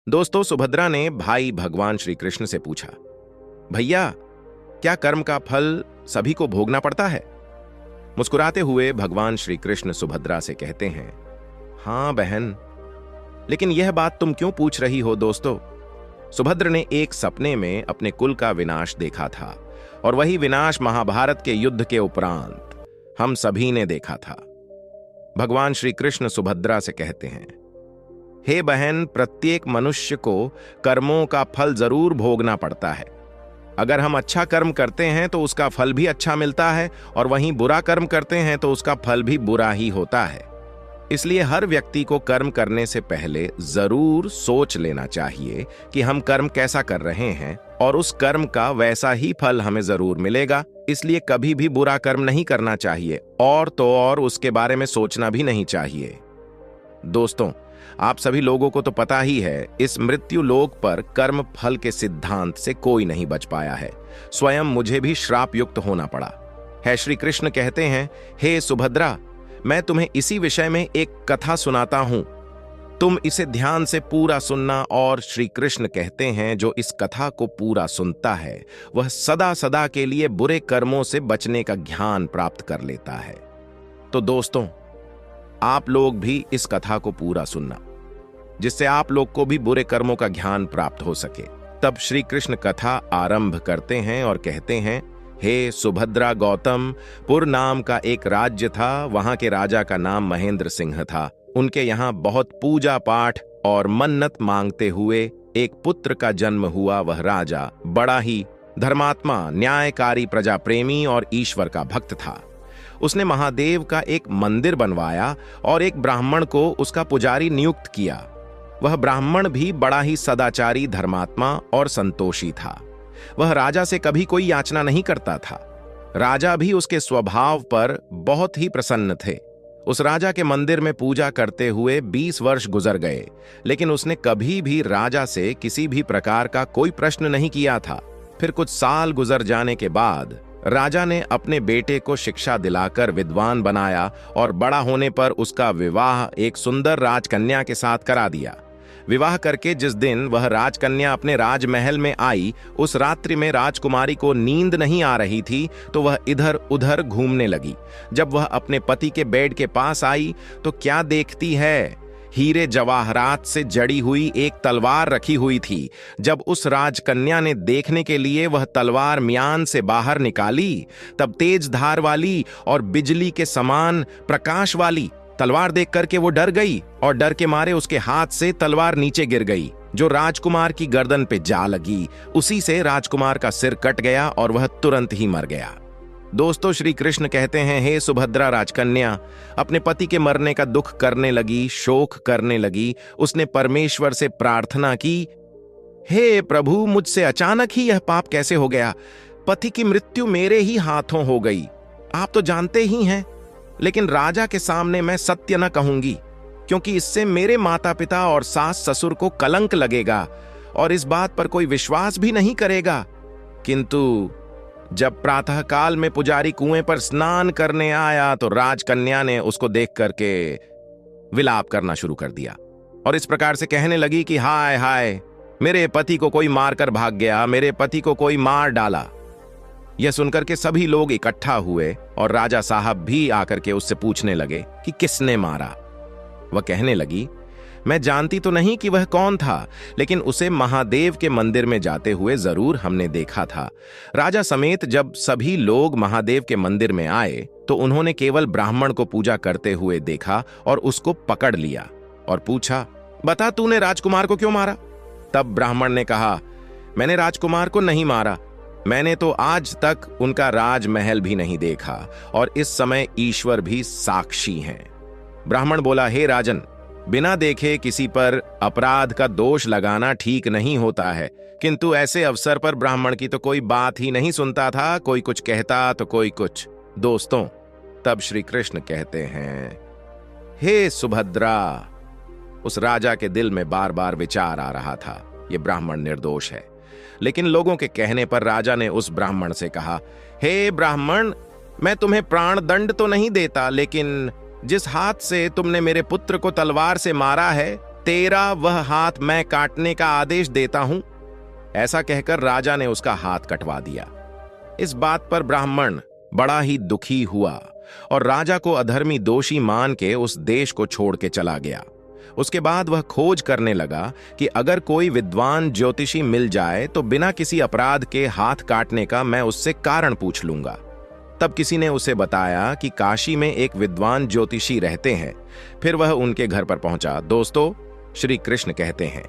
दोस्तों, सुभद्रा ने भाई भगवान श्री कृष्ण से पूछा, भैया, क्या कर्म का फल सभी को भोगना पड़ता है? मुस्कुराते हुए भगवान श्री कृष्ण सुभद्रा से कहते हैं, हाँ बहन, लेकिन यह बात तुम क्यों पूछ रही हो दोस्तों? सुभद्र ने एक सपने में अपने कुल का विनाश देखा था, और वही विनाश महाभारत के युद्ध के उपरांत हम सभी ने देखा था। भगवान श्री कृष्ण सुभद्रा से कहते हैं, हे बहन, प्रत्येक मनुष्य को कर्मों का फल जरूर भोगना पड़ता है। अगर हम अच्छा कर्म करते हैं तो उसका फल भी अच्छा मिलता है, और वहीं बुरा कर्म करते हैं तो उसका फल भी बुरा ही होता है। इसलिए हर व्यक्ति को कर्म करने से पहले जरूर सोच लेना चाहिए कि हम कर्म कैसा कर रहे हैं, और उस कर्म का वैसा ही फल हमें जरूर मिलेगा। इसलिए कभी भी बुरा कर्म नहीं करना चाहिए, और तो और उसके बारे में सोचना भी नहीं चाहिए। दोस्तों, आप सभी लोगों को तो पता ही है, इस मृत्यु लोक पर कर्म फल के सिद्धांत से कोई नहीं बच पाया है। स्वयं मुझे भी श्राप युक्त होना पड़ा है। श्री कृष्ण कहते हैं, हे सुभद्रा, मैं तुम्हें इसी विषय में एक कथा सुनाता हूं, तुम इसे ध्यान से पूरा सुनना। और श्री कृष्ण कहते हैं, जो इस कथा को पूरा सुनता है वह सदा सदा के लिए बुरे कर्मों से बचने का ज्ञान प्राप्त कर लेता है। तो दोस्तों, आप लोग भी इस कथा को पूरा सुनना, जिससे आप लोग को भी बुरे कर्मों का ज्ञान प्राप्त हो सके। तब श्री कृष्ण कथा आरंभ करते हैं और कहते हैं, हे सुभद्रा गौतम, पुर नाम का एक राज्य था। वहां के राजा का नाम महेंद्र सिंह था। उनके यहाँ बहुत पूजा पाठ और मन्नत मांगते हुए एक पुत्र का जन्म हुआ। वह राजा बड़ा ही धर्मात्मा, न्यायकारी, प्रजा प्रेमी और ईश्वर का भक्त था। उसने महादेव का एक मंदिर बनवाया और एक ब्राह्मण को उसका पुजारी नियुक्त किया। वह ब्राह्मण भी बड़ा ही सदाचारी, धर्मात्मा और संतोषी था। वह राजा से कभी कोई याचना नहीं करता था। राजा भी उसके स्वभाव पर बहुत ही प्रसन्न थे। उस राजा के मंदिर में पूजा करते हुए 20 वर्ष गुजर गए, लेकिन उसने कभी भी राजा से किसी भी प्रकार का कोई प्रश्न नहीं किया था। फिर कुछ साल गुजर जाने के बाद राजा ने अपने बेटे को शिक्षा दिलाकर विद्वान बनाया, और बड़ा होने पर उसका विवाह एक सुंदर राजकन्या के साथ करा दिया। विवाह करके जिस दिन वह राजकन्या अपने राजमहल में आई, उस रात्रि में राजकुमारी को नींद नहीं आ रही थी, तो वह इधर उधर घूमने लगी। जब वह अपने पति के बेड के पास आई तो क्या देखती है, हीरे जवाहरात से जड़ी हुई एक तलवार रखी हुई थी। जब उस राजकन्या ने देखने के लिए वह तलवार म्यान से बाहर निकाली, तब तेज धार वाली और बिजली के समान प्रकाश वाली तलवार देख करके वो डर गई, और डर के मारे उसके हाथ से तलवार नीचे गिर गई, जो राजकुमार की गर्दन पे जा लगी। उसी से राजकुमार का सिर कट गया और वह तुरंत ही मर गया। दोस्तों, श्री कृष्ण कहते हैं, हे सुभद्रा राजकन्या अपने पति के मरने का दुख करने लगी, शोक करने लगी। उसने परमेश्वर से प्रार्थना की, हे प्रभु, मुझसे अचानक ही यह पाप कैसे हो गया? पति की मृत्यु मेरे ही हाथों हो गई। आप तो जानते ही हैं, लेकिन राजा के सामने मैं सत्य न कहूंगी, क्योंकि इससे मेरे माता पिता और सास ससुर को कलंक लगेगा और इस बात पर कोई विश्वास भी नहीं करेगा। किंतु जब प्रातःकाल में पुजारी कुएं पर स्नान करने आया तो राजकन्या ने उसको देख करके विलाप करना शुरू कर दिया, और इस प्रकार से कहने लगी कि हाय हाय, मेरे पति को कोई मारकर भाग गया, मेरे पति को कोई मार डाला। यह सुनकर के सभी लोग इकट्ठा हुए, और राजा साहब भी आकर के उससे पूछने लगे कि किसने मारा। वह कहने लगी, मैं जानती तो नहीं कि वह कौन था, लेकिन उसे महादेव के मंदिर में जाते हुए जरूर हमने देखा था। राजा समेत जब सभी लोग महादेव के मंदिर में आए तो उन्होंने केवल ब्राह्मण को पूजा करते हुए देखा और उसको पकड़ लिया और पूछा, बता, तूने राजकुमार को क्यों मारा? तब ब्राह्मण ने कहा, मैंने राजकुमार को नहीं मारा, मैंने तो आज तक उनका राजमहल भी नहीं देखा, और इस समय ईश्वर भी साक्षी हैं। ब्राह्मण बोला, हे राजन, बिना देखे किसी पर अपराध का दोष लगाना ठीक नहीं होता है, किंतु ऐसे अवसर पर ब्राह्मण की तो कोई बात ही नहीं सुनता था, कोई कुछ कहता तो कोई कुछ। दोस्तों, तब श्री कृष्ण कहते हैं, हे सुभद्रा, उस राजा के दिल में बार बार विचार आ रहा था, ये ब्राह्मण निर्दोष है। लेकिन लोगों के कहने पर राजा ने उस ब्राह्मण से कहा, हे ब्राह्मण, मैं तुम्हें प्राण दंड तो नहीं देता, लेकिन जिस हाथ से तुमने मेरे पुत्र को तलवार से मारा है, तेरा वह हाथ मैं काटने का आदेश देता हूं। ऐसा कहकर राजा ने उसका हाथ कटवा दिया। इस बात पर ब्राह्मण बड़ा ही दुखी हुआ और राजा को अधर्मी दोषी मान के उस देश को छोड़ के चला गया। उसके बाद वह खोज करने लगा कि अगर कोई विद्वान ज्योतिषी मिल जाए तो बिना किसी अपराध के हाथ काटने का मैं उससे कारण पूछ लूंगा। तब किसी ने उसे बताया कि काशी में एक विद्वान ज्योतिषी रहते हैं। फिर वह उनके घर पर पहुंचा। दोस्तों, श्री कृष्ण कहते हैं,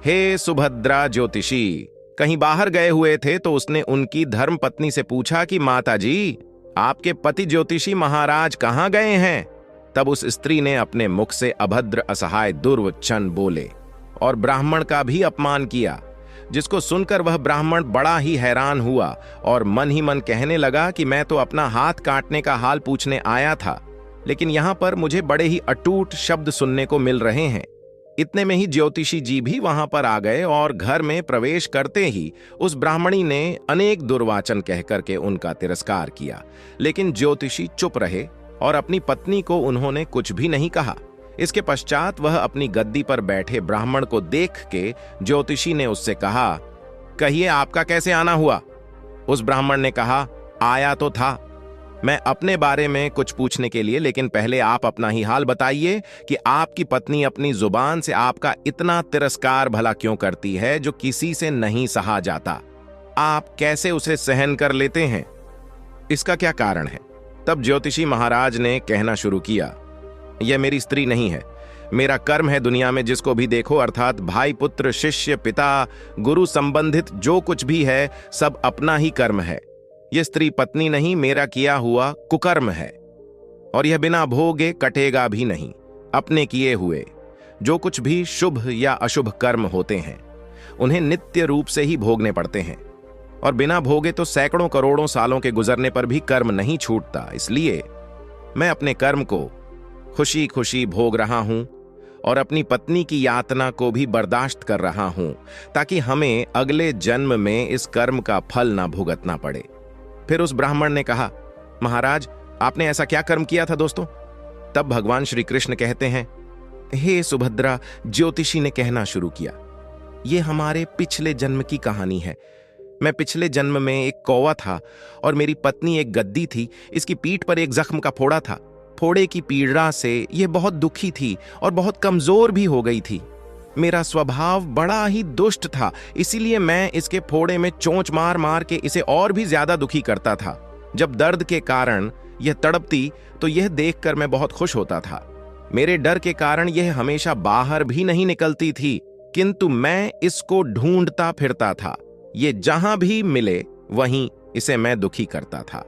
हे सुभद्रा ज्योतिषी, कहीं बाहर गए हुए थे तो उसने उनकी धर्म पत्नी से पूछा कि माता जी, आपके पति ज्योतिषी महाराज कहां गए हैं? तब उस स्त्री ने अपने मुख से अभद्र असहाय दुर्वचन बोले और ब्राह्मण का भी अपमान किया, जिसको सुनकर वह ब्राह्मण बड़ा ही हैरान हुआ और मन ही मन कहने लगा कि मैं तो अपना हाथ काटने का हाल पूछने आया था, लेकिन यहां पर मुझे बड़े ही अटूट शब्द सुनने को मिल रहे हैं। इतने में ही ज्योतिषी जी भी वहां पर आ गए और घर में प्रवेश करते ही उस ब्राह्मणी ने अनेक दुर्वाचन कहकर के उनका तिरस्कार किया, लेकिन ज्योतिषी चुप रहे और अपनी पत्नी को उन्होंने कुछ भी नहीं कहा। इसके पश्चात वह अपनी गद्दी पर बैठे ब्राह्मण को देख के ज्योतिषी ने उससे कहा, कहिए आपका कैसे आना हुआ? उस ब्राह्मण ने कहा, आया तो था मैं अपने बारे में कुछ पूछने के लिए, लेकिन पहले आप अपना ही हाल बताइए कि आपकी पत्नी अपनी जुबान से आपका इतना तिरस्कार भला क्यों करती है जो किसी से नहीं सहा जाता। आप कैसे उसे सहन कर लेते हैं? इसका क्या कारण है? तब ज्योतिषी महाराज ने कहना शुरू किया, यह मेरी स्त्री नहीं है, मेरा कर्म है दुनिया में जिसको भी देखो, अर्थात भाई, पुत्र, शिष्य, पिता, गुरु संबंधित जो कुछ भी है सब अपना ही कर्म है। यह स्त्री पत्नी नहीं, मेरा किया हुआ कुकर्म है और यह बिना भोगे कटेगा भी नहीं। अपने किए हुए जो कुछ भी शुभ या अशुभ कर्म होते हैं उन्हें नित्य रूप से ही भोगने पड़ते हैं और बिना भोगे तो सैकड़ों करोड़ों सालों के गुजरने पर भी कर्म नहीं छूटता। इसलिए मैं अपने कर्म को खुशी खुशी भोग रहा हूं और अपनी पत्नी की यातना को भी बर्दाश्त कर रहा हूं, ताकि हमें अगले जन्म में इस कर्म का फल ना भुगतना पड़े। फिर उस ब्राह्मण ने कहा, महाराज आपने ऐसा क्या कर्म किया था दोस्तों? तब भगवान श्री कृष्ण कहते हैं, हे सुभद्रा, ज्योतिषी ने कहना शुरू किया, यह हमारे पिछले जन्म की कहानी है। मैं पिछले जन्म में एक कौवा था और मेरी पत्नी एक गद्दी थी। इसकी पीठ पर एक जख्म का फोड़ा था। फोड़े की पीड़ा से यह बहुत दुखी थी और बहुत कमजोर भी हो गई थी। मेरा स्वभाव बड़ा ही दुष्ट था, इसीलिए मैं इसके फोड़े में चोंच मार मार के इसे और भी ज्यादा दुखी करता था। जब दर्द के कारण यह तड़पती तो यह देखकर मैं बहुत खुश होता था। मेरे डर के कारण यह हमेशा बाहर भी नहीं निकलती थी, किंतु मैं इसको ढूंढता फिरता था। ये जहां भी मिले वहीं इसे मैं दुखी करता था।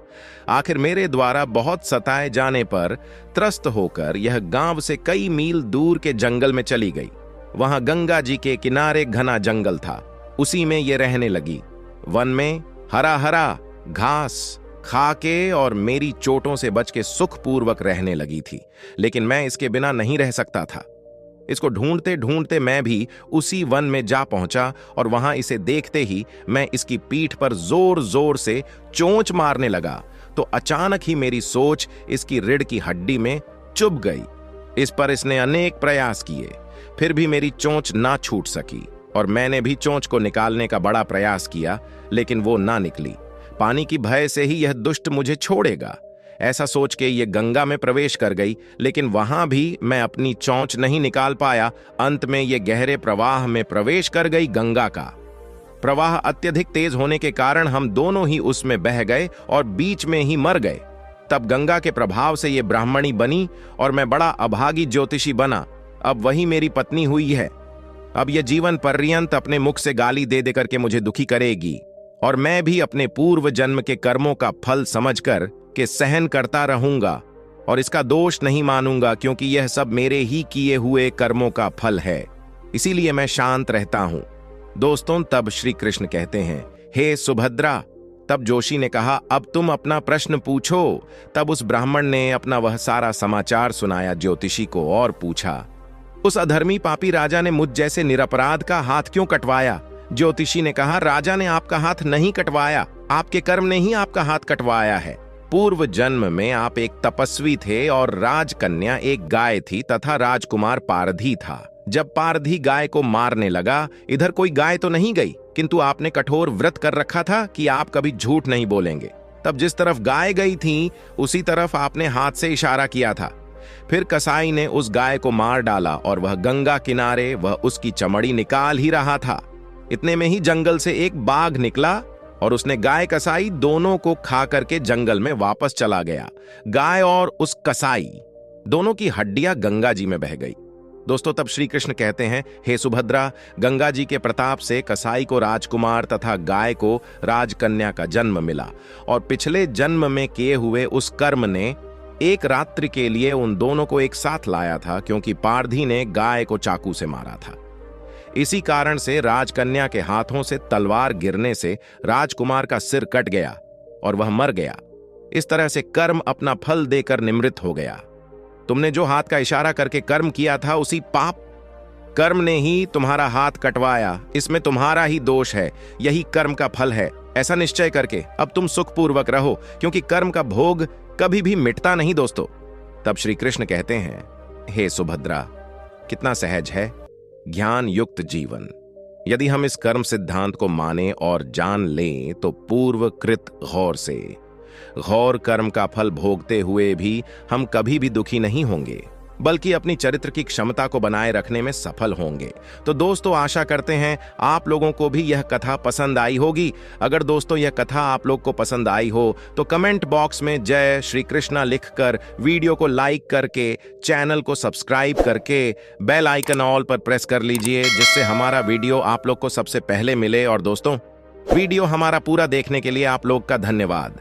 आखिर मेरे द्वारा बहुत सताए जाने पर त्रस्त होकर यह गांव से कई मील दूर के जंगल में चली गई। वहां गंगा जी के किनारे घना जंगल था, उसी में ये रहने लगी। वन में हरा हरा घास खा के और मेरी चोटों से बच के सुखपूर्वक रहने लगी थी, लेकिन मैं इसके बिना नहीं रह सकता था। इसको ढूंढते ढूंढते मैं भी उसी वन में जा पहुंचा और वहां इसे देखते ही मैं इसकी पीठ पर जोर जोर से चोंच मारने लगा तो अचानक ही मेरी सोच इसकी रीढ़ की हड्डी में चुभ गई। इस पर इसने अनेक प्रयास किए, फिर भी मेरी चोंच ना छूट सकी और मैंने भी चोंच को निकालने का बड़ा प्रयास किया, लेकिन वो ना निकली। पानी की भय से ही यह दुष्ट मुझे छोड़ेगा, ऐसा सोच के ये गंगा में प्रवेश कर गई, लेकिन वहां भी मैं अपनी चोंच नहीं निकाल पाया। अंत में ये गहरे प्रवाह में प्रवेश कर गई। गंगा का प्रवाह अत्यधिक तेज होने के कारण हम दोनों ही उसमें बह गए और बीच में ही मर गए। तब गंगा के प्रभाव से ये ब्राह्मणी बनी और मैं बड़ा अभागी ज्योतिषी बना। अब वही मेरी पत्नी हुई है। अब यह जीवन पर्यंत अपने मुख से गाली दे देकर के मुझे दुखी करेगी और मैं भी अपने पूर्व जन्म के कर्मों का फल समझकर के सहन करता रहूंगा और इसका दोष नहीं मानूंगा, क्योंकि यह सब मेरे ही किए हुए कर्मों का फल है। इसीलिए मैं शांत रहता हूं। दोस्तों, तब श्री कृष्ण कहते हैं, हे सुभद्रा। तब जोशी ने कहा, अब तुम अपना प्रश्न पूछो। तब उस ब्राह्मण ने अपना वह सारा समाचार सुनाया ज्योतिषी को और पूछा, उस अधर्मी पापी राजा ने मुझ जैसे निरपराध का हाथ क्यों कटवाया? ज्योतिषी ने कहा, राजा ने आपका हाथ नहीं कटवाया, आपके कर्म ने ही आपका हाथ कटवाया है। पूर्व जन्म में आप एक तपस्वी थे और राजकन्या एक गाय थी तथा राजकुमार पारधी था। जब पारधी गाय को मारने लगा, इधर कोई गाय तो नहीं गई, किंतु आपने कठोर व्रत कर रखा था कि आप कभी झूठ नहीं बोलेंगे। तब जिस तरफ गाय गई थी उसी तरफ आपने हाथ से इशारा किया था। फिर कसाई ने उस गाय को मार डाला और वह गंगा किनारे वह उसकी चमड़ी निकाल ही रहा था। इतने में ही जंगल से एक बाघ निकला और उसने गाय कसाई दोनों को खा करके जंगल में वापस चला गया। गाय और उस कसाई दोनों की हड्डियां गंगा जी में बह गई। दोस्तों, तब श्री कृष्ण कहते हैं, हे सुभद्रा, गंगा जी के प्रताप से कसाई को राजकुमार तथा गाय को राजकन्या का जन्म मिला और पिछले जन्म में किए हुए उस कर्म ने एक रात्रि के लिए उन दोनों को एक साथ लाया था, क्योंकि पारधी ने गाय को चाकू से मारा था। इसी कारण से राजकन्या के हाथों से तलवार गिरने से राजकुमार का सिर कट गया और वह मर गया। इस तरह से कर्म अपना फल देकर निमृत हो गया। तुमने जो हाथ का इशारा करके कर्म किया था, उसी पाप कर्म ने ही तुम्हारा हाथ कटवाया। इसमें तुम्हारा ही दोष है, यही कर्म का फल है। ऐसा निश्चय करके अब तुम सुखपूर्वक रहो, क्योंकि कर्म का भोग कभी भी मिटता नहीं। दोस्तों, तब श्री कृष्ण कहते हैं, हे सुभद्रा, कितना सहज है ज्ञान युक्त जीवन। यदि हम इस कर्म सिद्धांत को माने और जान लें तो पूर्व कृत घोर कर्म का फल भोगते हुए भी हम कभी भी दुखी नहीं होंगे, बल्कि अपनी चरित्र की क्षमता को बनाए रखने में सफल होंगे। तो दोस्तों, आशा करते हैं आप लोगों को भी यह कथा पसंद आई होगी। अगर दोस्तों यह कथा आप लोग को पसंद आई हो तो कमेंट बॉक्स में जय श्री कृष्णा लिखकर, वीडियो को लाइक करके, चैनल को सब्सक्राइब करके बेल आइकन ऑल पर प्रेस कर लीजिए, जिससे हमारा वीडियो आप लोग को सबसे पहले मिले। और दोस्तों, वीडियो हमारा पूरा देखने के लिए आप लोग का धन्यवाद।